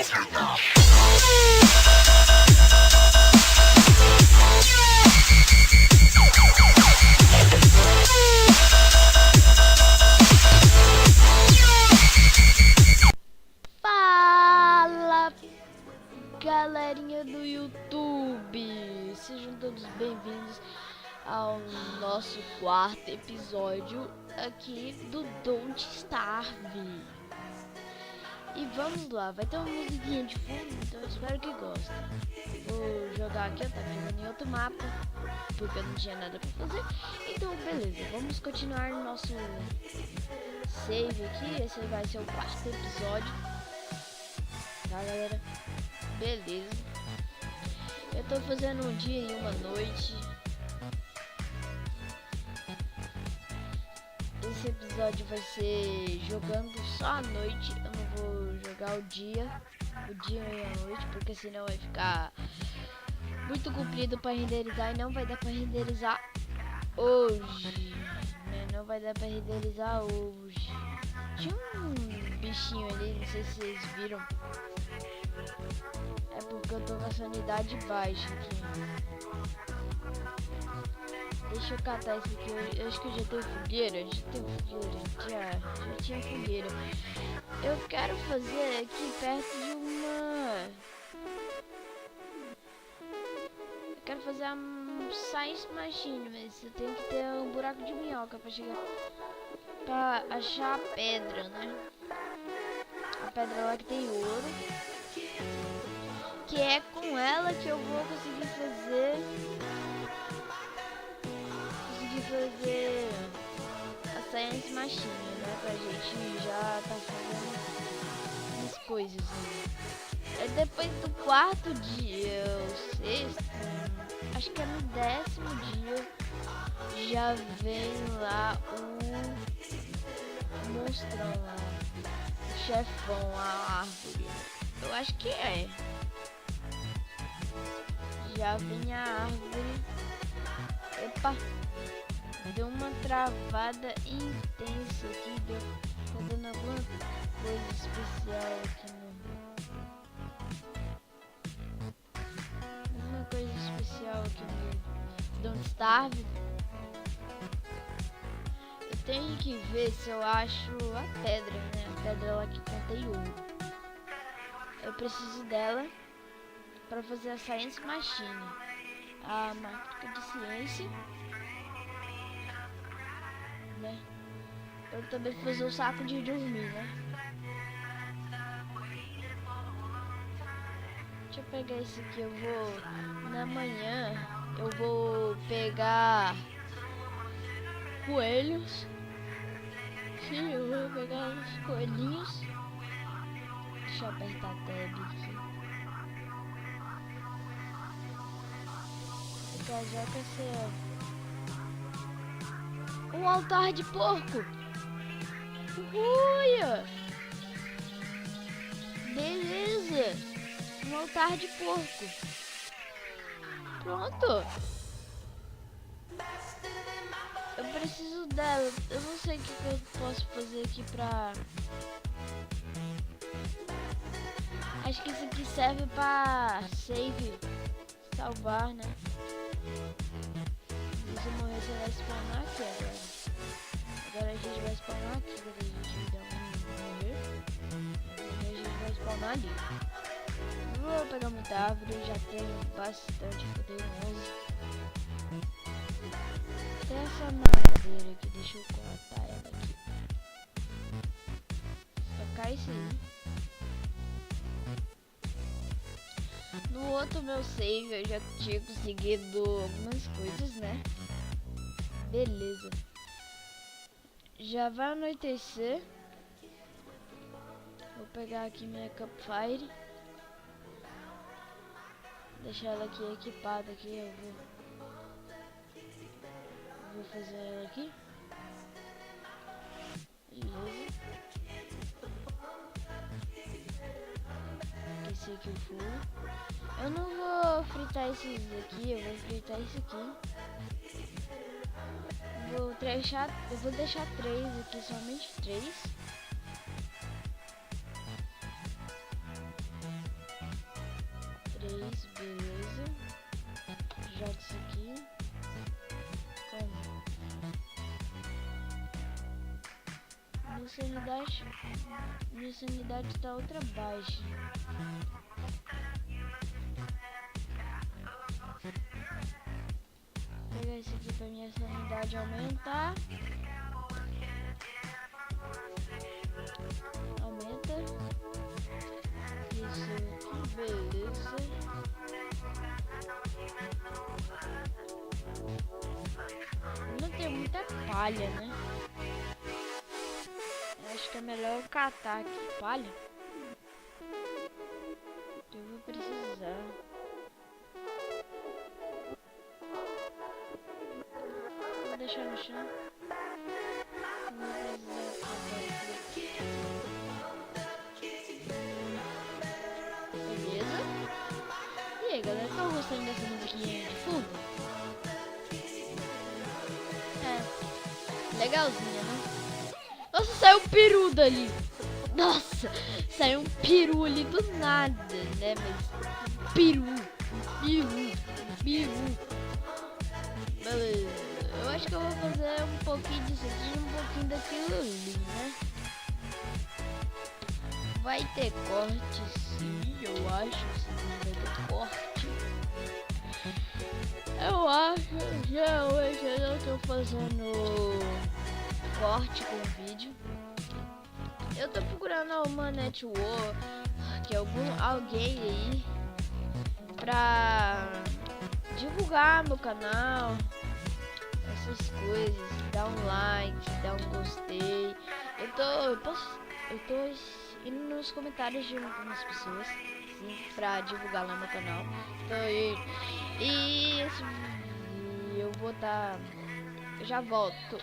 Fala, galerinha do YouTube, sejam todos bem-vindos ao nosso quarto episódio aqui do Don't Starve. E vamos lá, vai ter uma musiquinha de fundo, então eu espero que gostem. Vou jogar aqui, eu tava jogando em outro mapa, porque eu não tinha nada pra fazer. Então beleza, vamos continuar no nosso save aqui. Esse vai ser o quarto episódio, tá, galera? Beleza. Eu tô fazendo um dia e uma noite. Esse episódio vai ser jogando só à noite. Eu não vou jogar o dia e a noite, porque senão vai ficar muito comprido pra renderizar e não vai dar pra renderizar hoje, né? Não vai dar pra renderizar hoje. Tinha um bichinho ali, não sei se vocês viram. É porque eu tô com a sanidade baixa aqui. Deixa eu catar esse aqui. Eu acho que eu já tenho fogueira. Já tinha fogueira. Eu quero fazer aqui perto de uma... Eu quero fazer um Science Machine, mas você tem que ter um buraco de minhoca pra chegar... Pra achar a pedra, né? A pedra lá que tem ouro. Que é com ela que eu vou conseguir fazer a Science Machine, né? Pra gente já tá fazendo umas coisas, né? É depois do quarto dia, o sexto, acho que é no 10º dia, já vem lá o monstrão lá, o chefão, a árvore. Eu acho que é. Já vem a árvore. Epa! Deu uma travada intensa aqui. Tá dando alguma coisa especial aqui no... Alguma coisa especial aqui no Don't Starve. Eu tenho que ver se eu acho a pedra, né? A pedra lá que contém ouro. Eu preciso dela para fazer a Science Machine, a máquina de ciência, né? Eu também vou fazer o saco de dormir, né? Deixa eu pegar esse aqui. Eu vou na manhã, eu vou pegar coelhos. Sim, eu vou pegar os coelhinhos. Deixa eu apertar a tab aqui. Já que um altar de porco. Uia! Beleza! Um altar de porco. Pronto! Eu preciso dela. Eu não sei o que eu posso fazer aqui pra... Acho que isso aqui serve pra save. Salvar, né? Se eu morrer, você vai spawnar aqui agora. Agora a gente vai spawnar aqui. Quando a gente der morrer, a gente vai spawnar ali. Não vou pegar muita árvore, eu já tenho bastante. Eu tenho 11. Tem essa madeira aqui, deixa eu cortar ela aqui. Só cai isso aí. No outro meu save eu já tinha conseguido algumas coisas, né? Beleza. Já vai anoitecer. Vou pegar aqui minha campfire. Deixar ela aqui equipada aqui. Eu vou fazer ela aqui. Beleza. Aquecer aqui o fogo. Eu não vou fritar esses aqui, eu vou fritar esse aqui. Eu vou deixar 3 aqui, somente 3. Minha sanidade tá ultra baixa. Vou pegar esse aqui pra minha sanidade aumentar. Aumenta. Isso aqui, beleza. Não tem muita palha, né? Eu acho que é melhor eu catar aqui palha. Eu vou precisar. Vou deixar no chão. Vou precisar catar aqui. Beleza? E aí, galera, estão gostando dessa musiquinha de fundo? É, legalzinha, né? Nossa, saiu um peru dali. Nossa, saiu um peru ali do nada, né? Mas peru. Beleza. Eu acho que eu vou fazer um pouquinho disso aqui e um pouquinho daquilo ali, né? Vai ter corte, sim, eu acho. Sim, vai ter corte. Eu acho, realmente eu não tô fazendo corte com vídeo. Eu tô procurando uma network, que é alguém aí, pra divulgar meu canal, essas coisas, dar um like, dar um gostei. Eu tô indo nos comentários de algumas pessoas, sim, pra divulgar lá no canal. Tô indo. E esse vídeo eu vou dar. Eu já volto.